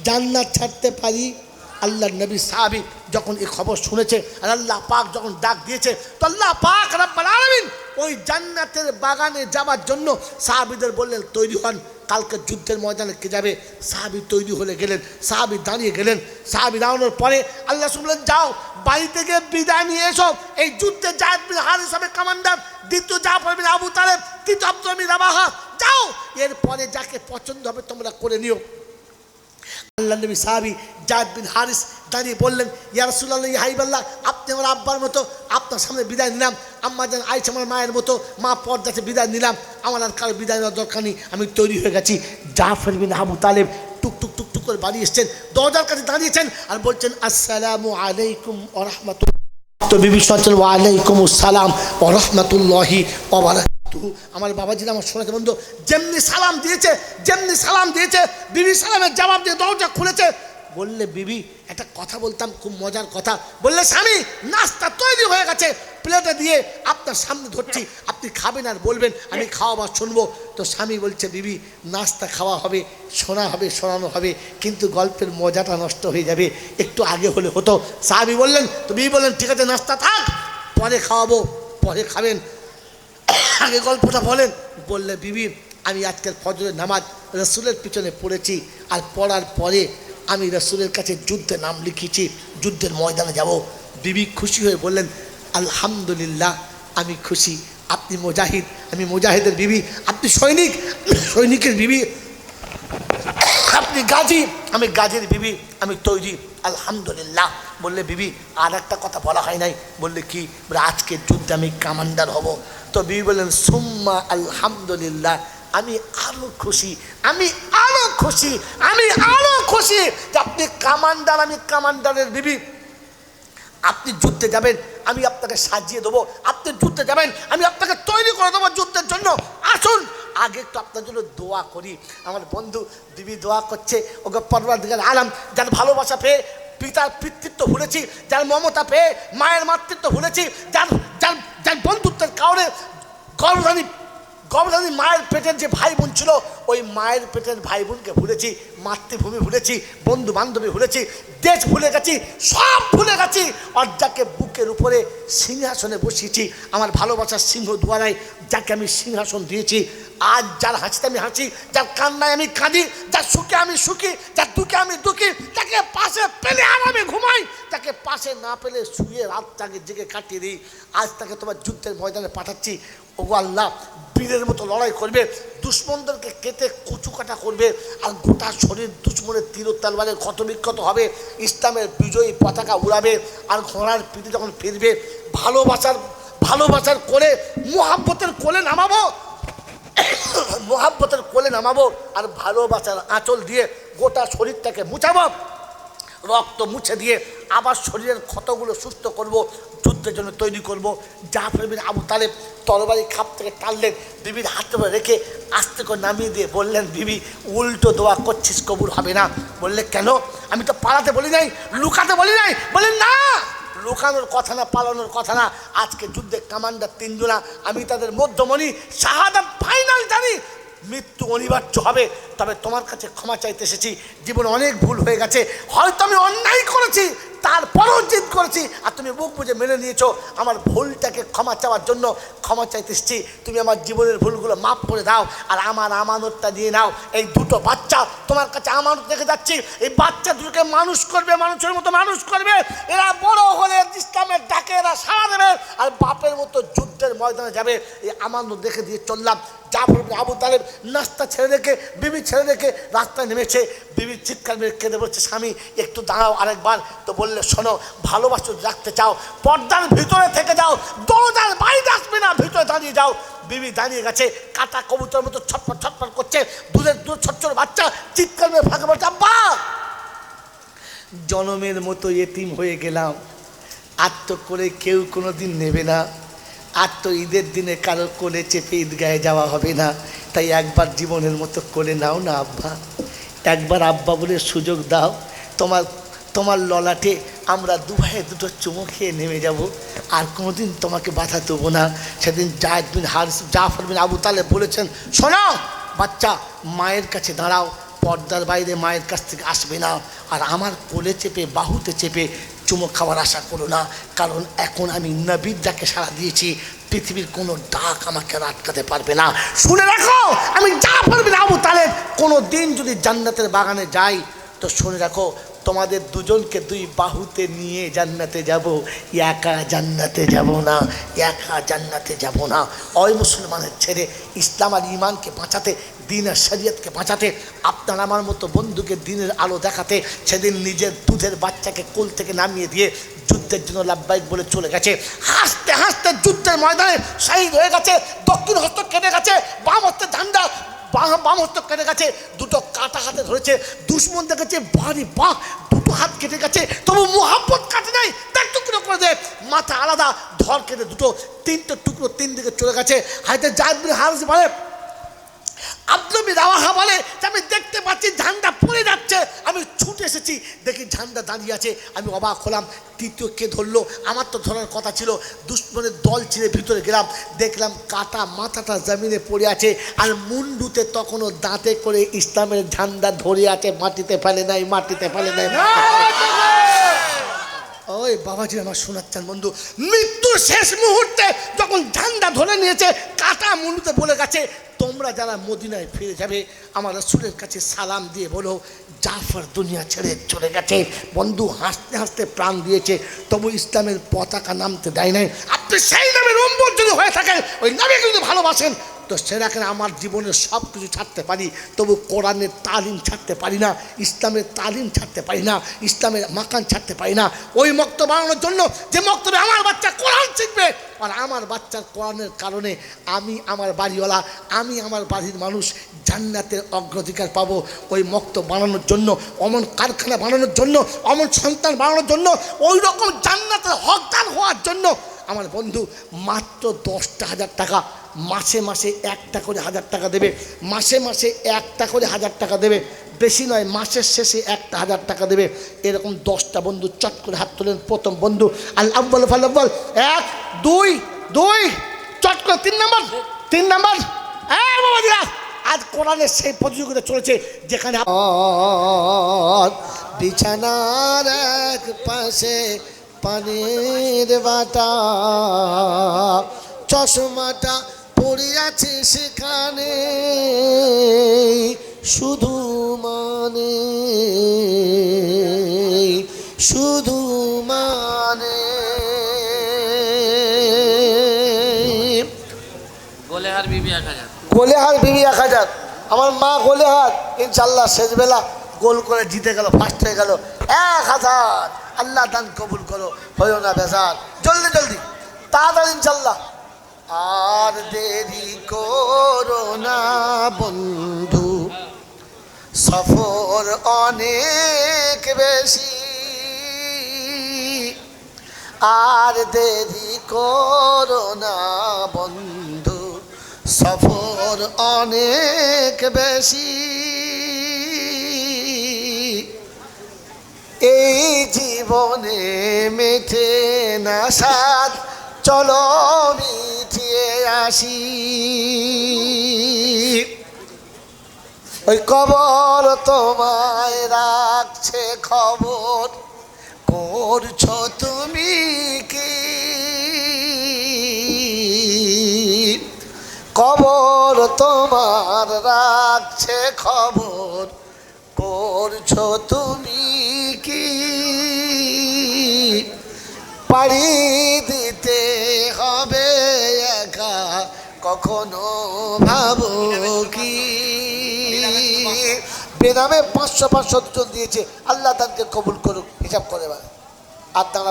জান্নাত ছাড়তে পারি। আল্লাহ নবী সাহাবী যখন এই খবর শুনেছে আর আল্লাহ পাক যখন ডাক দিয়েছে, তো আল্লাহ পাক রব্বুল আলামিন ওই জান্নাতের বাগানে যাওয়ার জন্য সাহাবীদের বললেন তৈরি হন, কালকে যুদ্ধের ময়দানে কে যাবে। সাহাবী তৈরি হয়ে গেলেন, সাহাবী দাঁড়িয়ে গেলেন। সাহাবী দাঁড়ানোর পরে আল্লাহ বললেন যাও বাড়িতে গিয়ে বিদায় নিয়ে এসো। এই যুদ্ধে যায়েদ বিন হারিস হবে কমান্ডার, দ্বিতীয় জাফর বিন আবু তালেব, তৃতীয় আব্দুল্লাহ বিন রাবাহা, যাও এরপরে যাকে পছন্দ হবে তোমরা করে নিও। আল্লাহ নবী সাহাবী যায়েদ বিন হারিস দাঁড়িয়ে বললেন ইয়া রাসূলুল্লাহ ইয়া হাবিবাল্লাহ, আপনি আমার আব্বার মতো, আপনার সামনে বিদায় নিলাম। আম্মা জান আয়েশা আমার মায়ের মতো, মা পর্দাতে বিদায় নিলাম। আমার আর কারো বিদায় নেওয়ার দরকার নেই, আমি তৈরি হয়ে গেছি। জাফর বিন আবু তালেব টুকটুক টুকটুক করে বাড়ি এসছেন, দরজার কাছে দাঁড়িয়েছেন আর বলছেন আসসালামু আলাইকুম ওয়া রাহমাতুল্লাহ। তো বিবি সাল্লাল্লাহু ওয়া আলাইকুম আসসালাম ওয়া রাহমাতুল্লাহি ওয়া বারাকাতুহু। আমার বাবাজি আমার শোনাতে বন্ধু যেমনি সালাম দিয়েছে বিবি সালামের জবাব দিয়ে দরজা খুলেছে। বললে বিবি একটা কথা বলতাম, খুব মজার কথা। বললে স্বামী নাস্তা তৈরি হয়ে গেছে, প্লেটে দিয়ে আপনার সামনে ধরছি, আপনি খাবেন আর বলবেন, আমি খাওয়াবার শুনবো। তো স্বামী বলছে বিবি নাস্তা খাওয়া হবে, শোনানো হবে, কিন্তু গল্পের মজাটা নষ্ট হয়ে যাবে, একটু আগে হলে হতো। সাহাবী বললেন, তো বিবি বললেন ঠিক আছে নাস্তা থাক, পরে খাওয়াবো, পরে খাবেন, আগে গল্পটা বলেন। বললে বিবি আমি আজকের ফজরের নামাজ রাসূলের পিছনে পড়েছি, আর পড়ার পরে আমি রাসূলের কাছে যুদ্ধে নাম লিখিয়েছি, যুদ্ধের ময়দানে যাব। বিবি খুশি হয়ে বললেন আলহামদুলিল্লাহ, আমি খুশি, আপনি মুজাহিদ, আমি মুজাহিদের বিবি, আপনি সৈনিকের বিবি, আপনি গাজী, আমি গাজীর বিবি, আমি তৈরি, আলহামদুলিল্লাহ। বললে বিবি আর একটা কথা বলা হয় নাই। বললে কি? বলে আজকের যুদ্ধে আমি কমান্ডার হব। তো বিবি বললেন সুম্মা আলহামদুলিল্লাহ, আমি আরো খুশি যে আপনি কমান্ডার, আমি কমান্ডারের বিবি। আপনি যুদ্ধে যাবেন, আমি আপনাকে সাজিয়ে দেবো, আপনি যুদ্ধে যাবেন, আমি আপনাকে তৈরি করে দেবো যুদ্ধের জন্য। আসুন আগে একটু আপনার জন্য দোয়া করি। আমার বন্ধু বিবি দোয়া করছে, ওকে পরওয়ারদিগার আলম, যার ভালোবাসা পেয়ে পিতার পিতৃত্ব ভুলেছি, যার মমতা পেয়ে মায়ের মাতৃত্ব ভুলেছি, যার বন্ধুত্বের কারণে গর্ভধারী মায়ের পেটের যে ভাই বোন ছিল, ওই মায়ের পেটের ভাই বোনকে ভুলেছি, মাতৃভূমি ভুলেছি, বন্ধু বান্ধবী ভুলেছি, দেশ ভুলে গেছি, সব ভুলে গেছি। আর যাকে বুকের উপরে সিংহাসনে বসিয়েছি, আমার ভালোবাসার সিংহ দুয়ারায় যাকে আমি সিংহাসন দিয়েছি, আজ যার হাসিতে আমি হাসি, যার কান্নায় আমি কাঁদি, যার সুখে আমি সুখী, যার দুঃখে আমি দুঃখী, তাকে পাশে পেলে আরামে ঘুমাই, তাকে পাশে না পেলে শুয়ে রাতটাকে জেগে কাটিয়ে দিই। আজ তাকে তোমার যুদ্ধের ময়দানে পাঠাচ্ছি। ওগো আল্লাহ, বীরের মতো লড়াই করবে, দুশ্মনদেরকে কেটে কুচু কাটা করবে, আর গোটা শরীর দুশ্মনের তীর তলোয়ারে ক্ষতবিক্ষত হবে, ইসলামের বিজয়ী পতাকা উড়াবে, আর ঘোড়ার পিঠে যখন ফিরবে ভালোবাসার কোলে, মোহাব্বতের কোলে নামাবো, আর ভালোবাসার আঁচল দিয়ে গোটা শরীরটাকে মুছাবো, রক্ত মুছে দিয়ে আবার শরীরের ক্ষতগুলো সুস্থ করব, যুদ্ধের জন্য তৈরি করব। জাফর বিন আবু তালেব তরবারি খাপ থেকে টানলেন, বিবির হাতে রেখে আস্তে করে নামিয়ে দিয়ে বললেন বিবি উল্টো দোয়া করছিস, কবুল হবে না। বললে কেন? আমি তো পালাতে বলি নাই, লুকাতে বলি নাই। বললেন না, লুকানোর কথা না, পালানোর কথা না, আজকে যুদ্ধে কমান্ডার তিনজনা, আমি তাদের মধ্যমণি, শাহাদাত ফাইনাল জানি, মৃত্যু অনিবার্য হবে। তবে তোমার কাছে ক্ষমা চাইতে এসেছি, জীবনে অনেক ভুল হয়ে গেছে, হয়তো আমি অন্যায় করেছি, তারপরও জিদ করেছি, আর তুমি মুখ বুঝে মেনে নিয়েছো। আমার ভুলটাকে ক্ষমা চাওয়ার জন্য ক্ষমা চাইতে এসেছি, তুমি আমার জীবনের ভুলগুলো মাফ করে দাও, আর আমার আমানতটা দিয়ে নাও। এই দুটো বাচ্চা তোমার কাছে আমানত রেখে যাচ্ছি, এই বাচ্চা দুটোকে মানুষ করবে, মানুষের মতো মানুষ করবে, এরা বড় হলে ইসলামের ডাকে এরা সাড়া দেবে, আর বাপের মতো যুদ্ধের ময়দানে যাবে। এই আমানত রেখে দিয়ে চললাম। জাফর বিন আবু তালেব নাস্তা ছেড়ে রেখে, বিবি ছেড়ে রেখে রাস্তায় নেমেছে। বিবি চিৎকার মেরে কেঁদে বলছে স্বামী একটু দাঁড়াও আরেকবার। তো বললে শোনো, ভালোবাসা রাখতে চাও পর্দার ভিতরে থেকে যাও, দরজার বাইরে আসবে না, ভিতরে দাঁড়িয়ে যাও। বিবি দাঁড়িয়ে গেছে, কাটা কবুতরের মতো ছটফট ছটফট করছে, দুধের ছোট বাচ্চা চিৎকার মেরে ফাঁকা বলছে আব্বা জনমের মতো এতিম হয়ে গেলাম, আর তো করে কেউ কোনো দিন নেবে না, আর তো ঈদের দিনে কারো কোলে চেপে ঈদগাহে যাওয়া হবে না, তাই একবার জীবনের মতো করে নাও না আব্বা, একবার আব্বা বলে সুযোগ দাও, তোমার ললাটে আমরা দু ভাইয়ে দুটো চুমো খেয়ে নেমে যাব, আর কোনোদিন তোমাকে বাধা দেবো না। সেদিন জাফর বিন আবু তালেব বলেছেন শোনো বাচ্চা, মায়ের কাছে দাঁড়াও, পর্দার বাইরে মায়ের কাছ থেকে আসবে না, আর আমার কোলে চেপে বাহুতে চেপে চুমো খাওয়ার আশা করো না, কারণ এখন আমি নবীর ডাকে সাড়া দিয়েছি, পৃথিবীর কোনো ডাক আমাকে আর আটকাতে পারবে না। শুনে রাখো, আমি জাফর বিন আবু তালেব কোনো দিন যদি জান্নাতের বাগানে যাই তো শুনে রাখো, তোমাদের দুজনকে দুই বাহুতে নিয়ে জান্নাতে যাব, একা জান্নাতে যাব না, একা জান্নাতে যাব না। ওই মুসলমানের ছেড়ে ইসলাম আর ইমানকে বাঁচাতে, দিন আর শরীয়তকে বাঁচাতে, আপনার আমার মতো বন্ধুকে দিনের আলো দেখাতে সেদিন নিজের দুধের বাচ্চাকে কোল থেকে নামিয়ে দিয়ে যুদ্ধের জন্য লাব্বাইক বলে চলে গেছে। হাসতে হাসতে যুদ্ধের ময়দানে শহীদ হয়ে গেছে। দক্ষিণ হস্ত কেটে গেছে, বাম হস্তে ঝান্ডা, বাম হস্ত কেটে গেছে, দুটো কাটা হাতে ধরেছে। দুশ্মন দেখেছে বাড়ি বাহ, দুটো হাত কেটে গেছে, তবু মোহাব্বত কাটে নাই, তার টুকরো করে দেয়, মাথা আলাদা, ধর কেটে দুটো, তিনটে টুকরো তিন দিকে চলে গেছে। হাইতে জায়েদ বিন হারিস বলে, আব্দুল্লাহ বিন রাওয়াহা বলে যে আমি দেখতে পাচ্ছি ঝান্ডা পড়ে যাচ্ছে, আমি ছুটে এসেছি, দেখি ঝান্ডা দাঁড়িয়ে আছে, আমি অবাক হলাম। তৃতীয় কে ধরলো? আমার তো ধরার কথা ছিল। দুশ্মনের দল ছিঁড়ে ভিতরে গেলাম, দেখলাম কাটা মাথাটা জমিনে পড়ে আছে, আর মুন্ডুতে তখনও দাঁতে করে ইসলামের ঝান্ডা ধরে আছে, মাটিতে ফেলে নাই, মাটিতে ফেলে নাই। ওই বাবাজি আমার শোনাচ্ছেন বন্ধু, মৃত্যুর শেষ মুহূর্তে যখন ঝান্ডা ধরে নিয়েছে, কাটা মুন্ডুতে বলে গেছে, তোমরা যারা মদিনায় ফিরে যাবে আমার রাসূলের কাছে সালাম দিয়ে বলো জাফর দুনিয়া ছেড়ে চলে গেছে। বন্ধু হাসতে হাসতে প্রাণ দিয়েছে, তবু ইসলামের পতাকা নামতে দেয় নাই। আপনি সেই নামের উম্মত যদি হয়ে থাকেন, ওই নামে যদি ভালোবাসেন, তো সেরকম আমার জীবনের সব কিছু ছাড়তে পারি, তবু কোরআনের তালিম ছাড়তে পারি না, ইসলামের তালিম ছাড়তে পারি না, ইসলামের মাকান ছাড়তে পারি না। ওই মক্তব বানানোর জন্য যে মক্তবে আমার বাচ্চা কোরআন শিখবে, আর আমার বাচ্চার কোরআনের কারণে আমি আমার বাড়িওয়ালা, আমি আমার বাড়ির মানুষ জান্নাতের অগ্রাধিকার পাবো। ওই মক্তব বানানোর জন্য, অমন কারখানা বানানোর জন্য, অমন সন্তান বানানোর জন্য, ওই রকম জান্নাতের হকদার হওয়ার জন্য আমার বন্ধু মাত্র 10,000 টাকা, মাসে মাসে একটা করে 1000 টাকা দেবে, মাসে মাসে একটা করে 1000 টাকা দেবে, বেশি নয়, মাসের শেষে 1000 টাকা দেবে। এরকম 10টা বন্ধু চট করে হাত তোলেন। প্রথম বন্ধু আল আব্বাল ফাল আব্বাল, 1 2 2, চট করে 3 নাম্বার। হ্যাঁ বাবা দিরা, আজ কোরআনের সেই প্রতিযোগিতা চলেছে যেখানে বিছানার এক পাশে পানির বাটা, চশমাটা পড়ে আছে সেখানে, শুধু মানে গোলেহার বিবি 1000, গোলেহার বিবি 1000। আমার মা গোলেহার ইনশাল্লাহ শেষবেলা গোল করে জিতে গেল, ফার্স্ট হয়ে গেল। 1000 আল্লাহ দান কবুল করো, হইও না বেজার, জলদি জলদি তাড়াতাড়ি ইনশাল্লাহ। আর দেরি করো না বন্ধু, সফর অনেক বেশি, আর দেরি করো না বন্ধু, সফর অনেক বেশি। এই জীবনে মেটে না স্বাদ, চলো মিটিয়ে আসি। ওই কবর তোমায় রাখছে খবর, করছো তুমি কি? কবর তোমার রাখছে খবর, করছো তুমি কি? পাড়ি দিতে হবে একা, কখনো ভাবো কি? বেনামে 500 দুজন দিয়েছে, আল্লাহ তাকে কবুল করুক, হিসাব করে। আর তারা